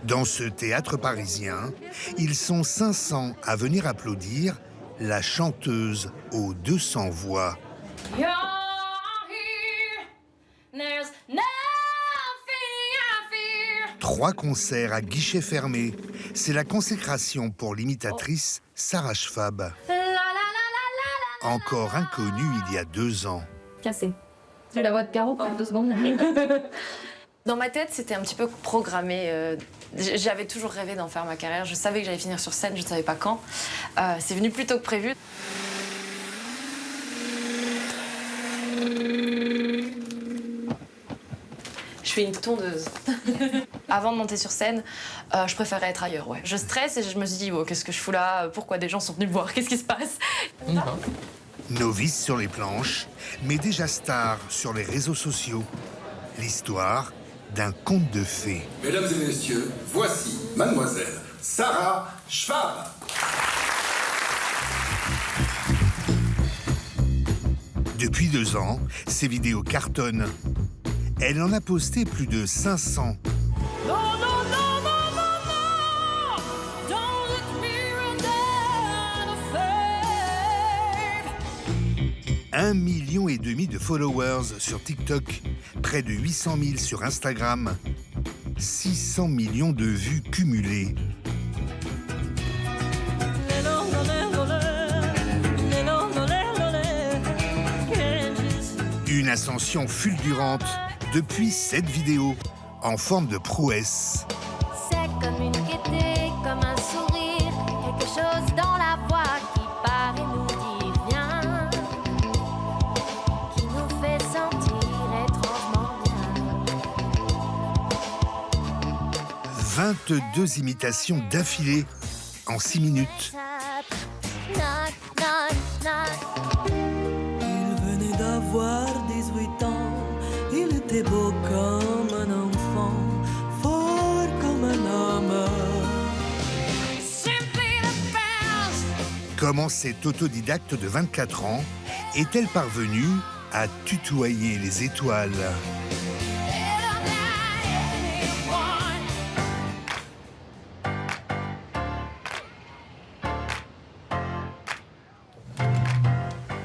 Dans ce théâtre parisien, ils sont 500 à venir applaudir la chanteuse aux 200 voix. There's nothing I fear. 3 concerts à guichet fermé. C'est la consécration pour l'imitatrice Sarah Schwab, La, la, la, la, la, encore inconnue il y a 2 ans. Cassé. J'ai la voix de Caro pendant 2 secondes. Dans ma tête, c'était un petit peu programmé. J'avais toujours rêvé d'en faire ma carrière. Je savais que j'allais finir sur scène, je ne savais pas quand. C'est venu plus tôt que prévu. Je suis une tondeuse. Avant de monter sur scène, je préférais être ailleurs, ouais. Je stresse et je me suis dit, oh, qu'est-ce que je fous là? Pourquoi des gens sont venus me voir? Qu'est-ce qui se passe? Novice sur les planches, mais déjà star sur les réseaux sociaux. L'histoire d'un conte de fées. Mesdames et messieurs, voici mademoiselle Sarah Schwab. Depuis 2 ans, ses vidéos cartonnent. Elle en a posté plus de 500. non, non, non, non, non, non. Don't let me run down a fave. 1,5 million de followers sur TikTok, près de 800 000 sur Instagram, 600 millions de vues cumulées. Une ascension fulgurante depuis cette vidéo, en forme de prouesse. C'est comme une gaieté, comme un sourire, quelque chose dans la voix qui paraît nous dire rien, qui nous fait sentir étrangement bien. 22 imitations d'affilée en 6 minutes. Knock, knock, knock. Il venait d'avoir 18 ans, il était beau comme un enfant, fort comme un homme. Simply the best. Comment cette autodidacte de 24 ans est-elle parvenue à tutoyer les étoiles?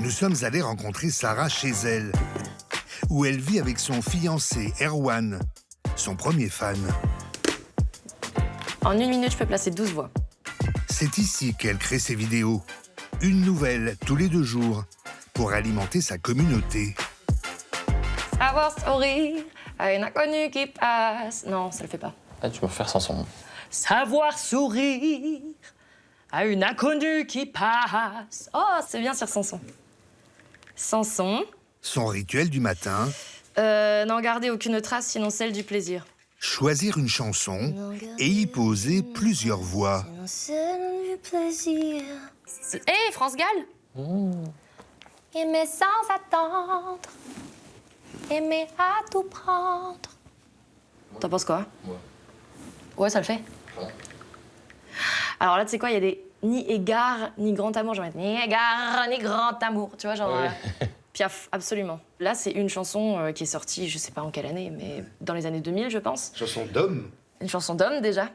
Nous sommes allés rencontrer Sarah chez elle, où elle vit avec son fiancé Erwan, son premier fan. En 1 minute, je peux placer 12 voix. C'est ici qu'elle crée ses vidéos. Une nouvelle tous les 2 jours pour alimenter sa communauté. Savoir sourire à une inconnue qui passe. Non, ça le fait pas. Ah, tu peux faire sans son nom. Savoir sourire à une inconnue qui passe. Oh, c'est bien sur Sanson. Sanson. Son rituel du matin, N'en garder aucune trace sinon celle du plaisir. choisir une chanson et y poser plusieurs voix. C'est du plaisir. Hé, France Gall. Aimer sans attendre, aimer à tout prendre. T'en penses quoi? Ouais. Ouais, ça le fait. Ouais. Alors là, tu sais quoi, il y a des ni égard ni grand amour. Je vais mettre ni égard ni grand amour. Tu vois, genre. Ouais. Piaf, absolument. Là, c'est une chanson qui est sortie, je sais pas en quelle année, mais dans les années 2000, je pense. Chanson d'homme? Une chanson d'homme, déjà.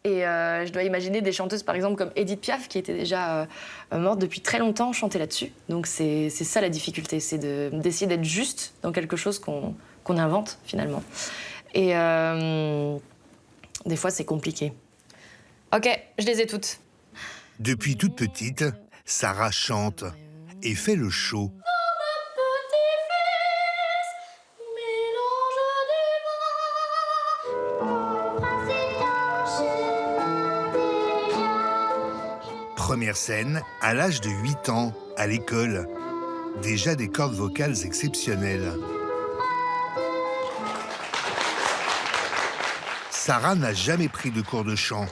Et je dois imaginer des chanteuses, par exemple, comme Edith Piaf, qui était déjà morte depuis très longtemps, chanter là-dessus. Donc c'est ça la difficulté, c'est d'essayer d'être juste dans quelque chose qu'on invente, finalement. Et des fois, c'est compliqué. Ok, je les ai toutes. Depuis toute petite, Sarah chante et fait le show. Première scène, à l'âge de 8 ans, à l'école. Déjà des cordes vocales exceptionnelles. Sarah n'a jamais pris de cours de chant,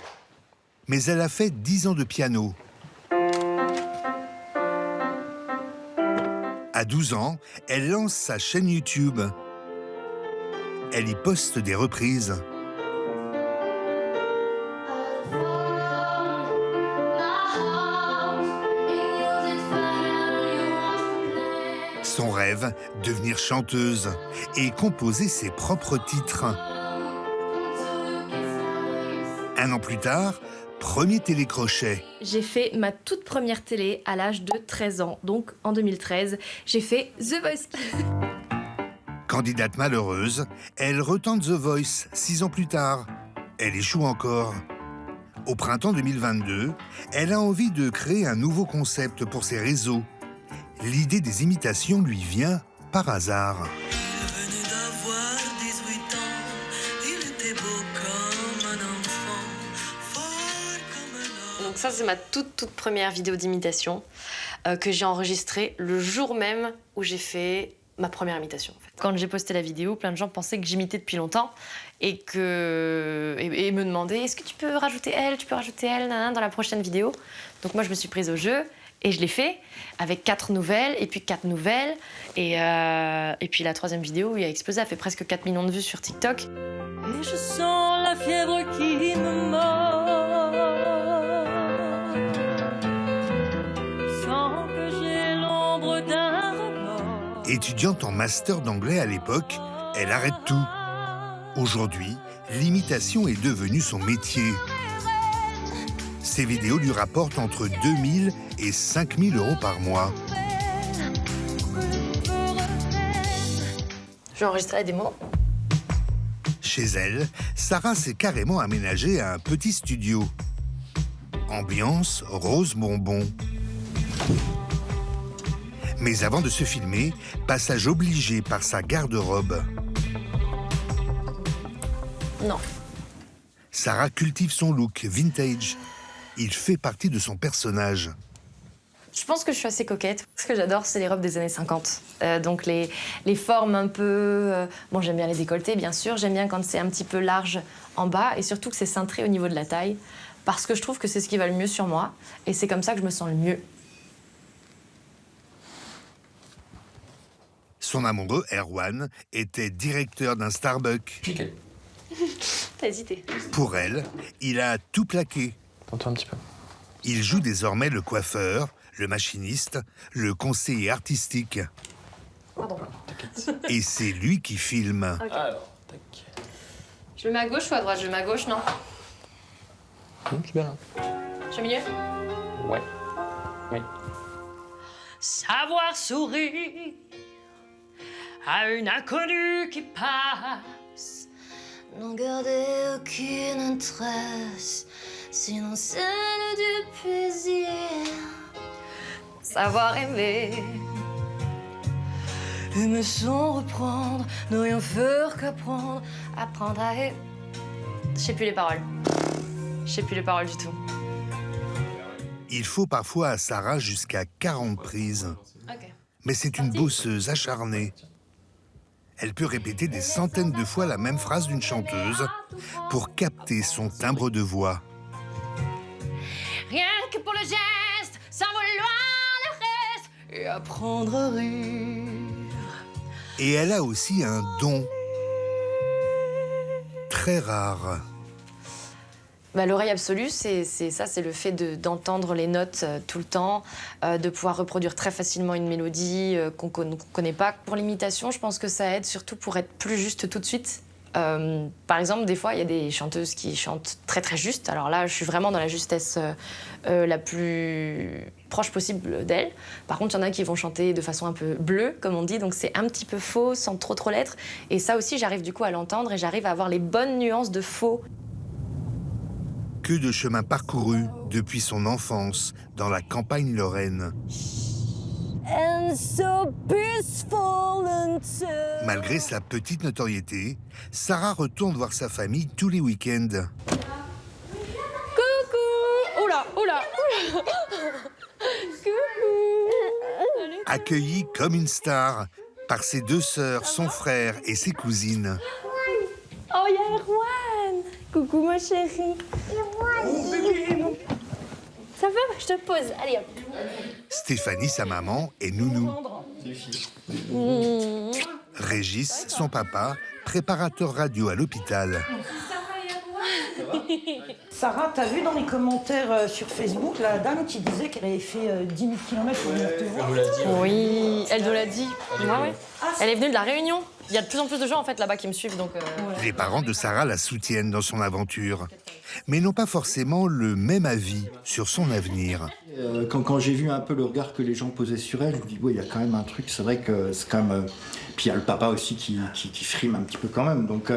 mais elle a fait 10 ans de piano. À 12 ans, elle lance sa chaîne YouTube. Elle y poste des reprises. Son rêve, devenir chanteuse et composer ses propres titres. Un an plus tard, premier télécrochet. J'ai fait ma toute première télé à l'âge de 13 ans. Donc, en 2013, j'ai fait The Voice. Candidate malheureuse, elle retente The Voice 6 ans plus tard. Elle échoue encore. Au printemps 2022, elle a envie de créer un nouveau concept pour ses réseaux. L'idée des imitations lui vient par hasard. Il venait d'avoir 18 ans, il était beau comme un enfant, fort comme un homme. Donc ça, c'est ma toute première vidéo d'imitation que j'ai enregistrée le jour même où j'ai fait ma première imitation. En fait. Quand j'ai posté la vidéo, plein de gens pensaient que j'imitais depuis longtemps et me demandaient est-ce que tu peux rajouter elle, nanana, dans la prochaine vidéo. Donc moi, je me suis prise au jeu et je l'ai fait avec 4 nouvelles et puis 4 nouvelles. Et puis la troisième vidéo, il a explosé, elle fait presque 4 millions de vues sur TikTok. Et je sens la fièvre qui me mord, sans que j'ai l'ombre d'un remords. Étudiante en master d'anglais à l'époque, elle arrête tout. Aujourd'hui, l'imitation est devenue son métier. Ses vidéos lui rapportent entre 2000 et 5000 euros par mois. Je vais enregistrer la démo. Chez elle, Sarah s'est carrément aménagée à un petit studio. Ambiance rose bonbon. Mais avant de se filmer, passage obligé par sa garde-robe. Non. Sarah cultive son look vintage. Il fait partie de son personnage. Je pense que je suis assez coquette. Ce que j'adore, c'est les robes des années 50. Donc les formes un peu... Bon, j'aime bien les décolletés, bien sûr. J'aime bien quand c'est un petit peu large en bas et surtout que c'est cintré au niveau de la taille parce que je trouve que c'est ce qui va le mieux sur moi et c'est comme ça que je me sens le mieux. Son amoureux, Erwan, était directeur d'un Starbucks. Nickel. T'as hésité. Pour elle, il a tout plaqué. Tente-toi un petit peu. Il joue désormais le coiffeur, le machiniste, le conseiller artistique. Pardon. Et c'est lui qui filme. Alors, tac. Je mets à gauche ou à droite? Je mets à gauche, non? C'est bien là. Je mets milieu? Ouais. Oui. Savoir sourire à une inconnue qui passe, N'en garder aucune trace, sinon celle du plaisir. Savoir aimer. aimer sans reprendre, ne rien faire qu'apprendre. Apprendre à aimer. Je sais plus les paroles. Je sais plus les paroles du tout. Il faut parfois à Sarah jusqu'à 40 prises. Ok. Mais c'est une bosseuse acharnée. Elle peut répéter des centaines de fois la même phrase d'une chanteuse pour capter son timbre de voix. Rien que pour le geste, sans vouloir le reste, et apprendre à rire. Et elle a aussi un don très rare. L'oreille absolue, c'est ça, c'est le fait d'entendre les notes tout le temps, de pouvoir reproduire très facilement une mélodie qu'on connaît pas. Pour l'imitation, je pense que ça aide surtout pour être plus juste tout de suite. Par exemple, des fois, il y a des chanteuses qui chantent très très juste. Alors là, je suis vraiment dans la justesse la plus proche possible d'elle. Par contre, il y en a qui vont chanter de façon un peu bleue, comme on dit, donc c'est un petit peu faux, sans trop l'être. Et ça aussi, j'arrive du coup à l'entendre et j'arrive à avoir les bonnes nuances de faux. Que de chemin parcouru depuis son enfance dans la campagne lorraine. And so peaceful until... Malgré sa petite notoriété, Sarah retourne voir sa famille tous les week-ends. Coucou! Oula, oula, oula! Coucou! Accueillie comme une star par ses deux sœurs, son frère et ses cousines. Oh, y'a Erwan! Coucou, ma chérie! Ça va? Je te pose. Allez, hop. Stéphanie, sa maman, et Nounou. Régis, son papa, préparateur radio à l'hôpital. Sarah, t'as vu dans les commentaires sur Facebook la dame qui disait qu'elle avait fait 10 000 km pour venir te voir? Elle nous l'a dit. Oui, elle nous l'a dit. Ouais, ouais. Elle est venue de La Réunion. Il y a de plus en plus de gens en fait là-bas qui me suivent, donc. Les parents de Sarah la soutiennent dans son aventure, mais n'ont pas forcément le même avis sur son avenir. Quand j'ai vu un peu le regard que les gens posaient sur elle, je me dis, oui, il y a quand même un truc, c'est vrai que c'est quand même... Puis il y a le papa aussi qui frime un petit peu quand même. Donc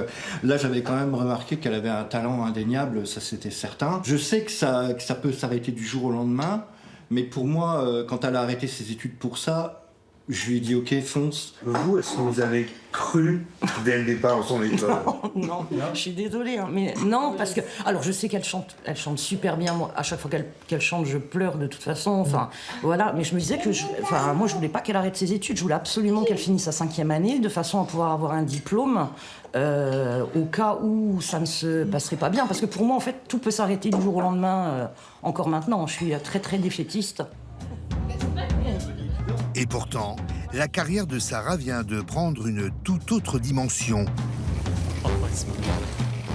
là, j'avais quand même remarqué qu'elle avait un talent indéniable, ça c'était certain. Je sais que ça peut s'arrêter du jour au lendemain, mais pour moi, quand elle a arrêté ses études pour ça, je lui ai dit, ok, fonce. Vous, est-ce que vous avez cru dès le départ en son état? Non, je suis désolée, hein, mais non, parce que... Alors, je sais qu'elle chante super bien. Moi, à chaque fois qu'elle chante, je pleure de toute façon. Enfin, voilà. Mais je me disais que... moi, je voulais pas qu'elle arrête ses études. Je voulais absolument qu'elle finisse sa 5e année, de façon à pouvoir avoir un diplôme au cas où ça ne se passerait pas bien. Parce que pour moi, en fait, tout peut s'arrêter du jour au lendemain, encore maintenant. Je suis très, très défaitiste. Et pourtant, la carrière de Sarah vient de prendre une toute autre dimension.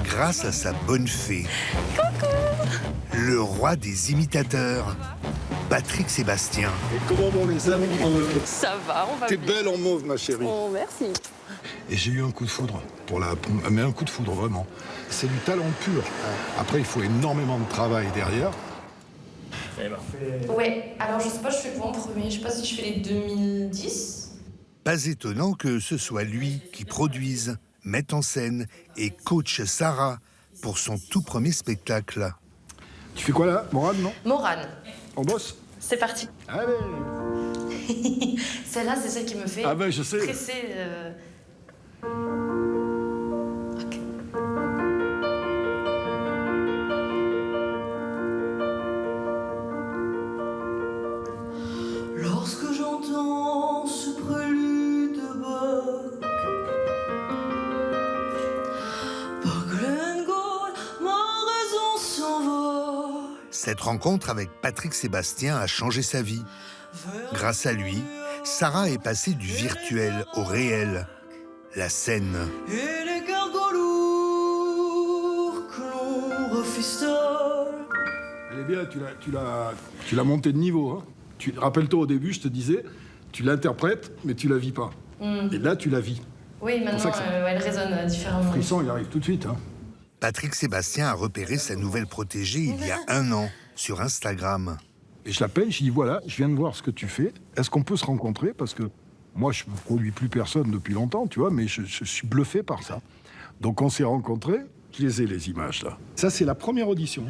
Grâce à sa bonne fée. Coucou. Le roi des imitateurs, Patrick Sébastien. Et comment vont les amis? Ça va, on va. T'es belle en mauve, ma chérie. Oh, merci. Et j'ai eu un coup de foudre mais un coup de foudre vraiment. C'est du talent pur. Après, il faut énormément de travail derrière. Ouais, alors je sais pas, je fais quoi en premier? Je sais pas si je fais les 2010. Pas étonnant que ce soit lui qui produise, mette en scène et coach Sarah pour son tout premier spectacle. Tu fais quoi là, Morane, non? Morane. On bosse? C'est parti. Allez. Celle-là, c'est celle qui me fait Ah ben, je sais. stresser. Ok. Lorsque j'entends ce prélude de Bach, par Glengould, ma raison s'envole. Cette rencontre avec Patrick Sébastien a changé sa vie. Grâce à lui, Sarah est passée du virtuel au réel, la scène. Et les cargos lourds que l'on refistole. Elle est bien, tu l'as montée de niveau. Hein. Rappelle-toi au début, je te disais, tu l'interprètes, mais tu la vis pas. Et là, tu la vis. Oui, maintenant, elle résonne différemment. Le frisson, il arrive tout de suite. Hein. Patrick Sébastien a repéré sa nouvelle protégée il y a 1 an sur Instagram. Et je l'appelle, je dis voilà, je viens de voir ce que tu fais. Est-ce qu'on peut se rencontrer? Parce que moi, je ne produis plus personne depuis longtemps, tu vois, mais je suis bluffé par ça. Donc on s'est rencontrés, je les ai les images là. Ça, c'est la première audition.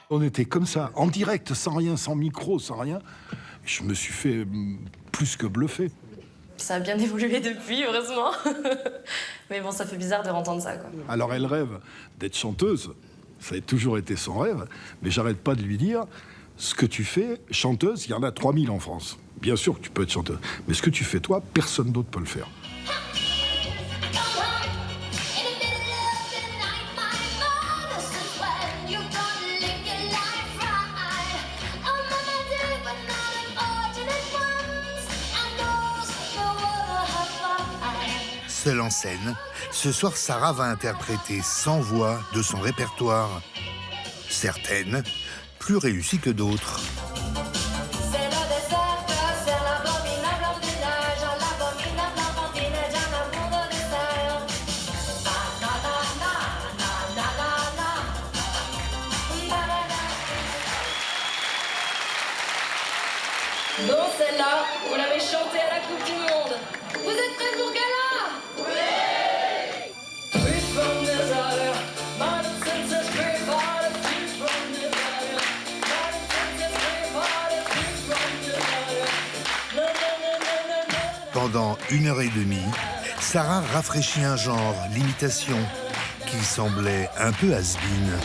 On était comme ça, en direct, sans rien, sans micro, sans rien. Je me suis fait plus que bluffer. Ça a bien évolué depuis, heureusement. Mais bon, ça fait bizarre de entendre ça, quoi. Alors elle rêve d'être chanteuse, ça a toujours été son rêve, mais j'arrête pas de lui dire, ce que tu fais, chanteuse, il y en a 3000 en France. Bien sûr que tu peux être chanteuse, mais ce que tu fais toi, personne d'autre peut le faire. Seule en scène, ce soir Sarah va interpréter 100 voix de son répertoire. Certaines plus réussies que d'autres. C'est le dessert que sert l'abominable enfumage, l'abominable enfantine, d'un amour de dessert. Na na na na na na na na. Bon, celle-là, vous l'avez chantée à la Coupe du Monde. Vous êtes prêts pour gala? Pendant 1h30, Sarah rafraîchit un genre, l'imitation, qui semblait un peu has-been.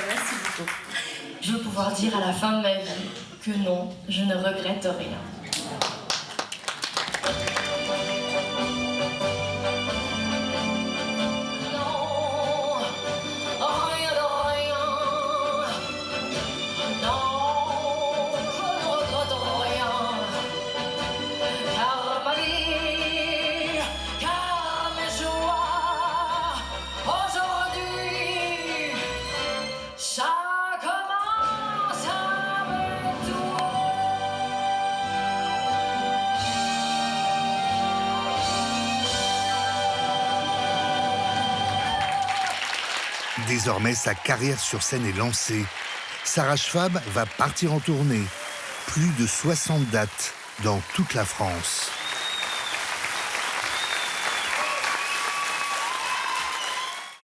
Merci beaucoup. Je veux pouvoir dire à la fin de ma vie que non, je ne regrette rien. Désormais, sa carrière sur scène est lancée. Sarah Schwab va partir en tournée. Plus de 60 dates dans toute la France.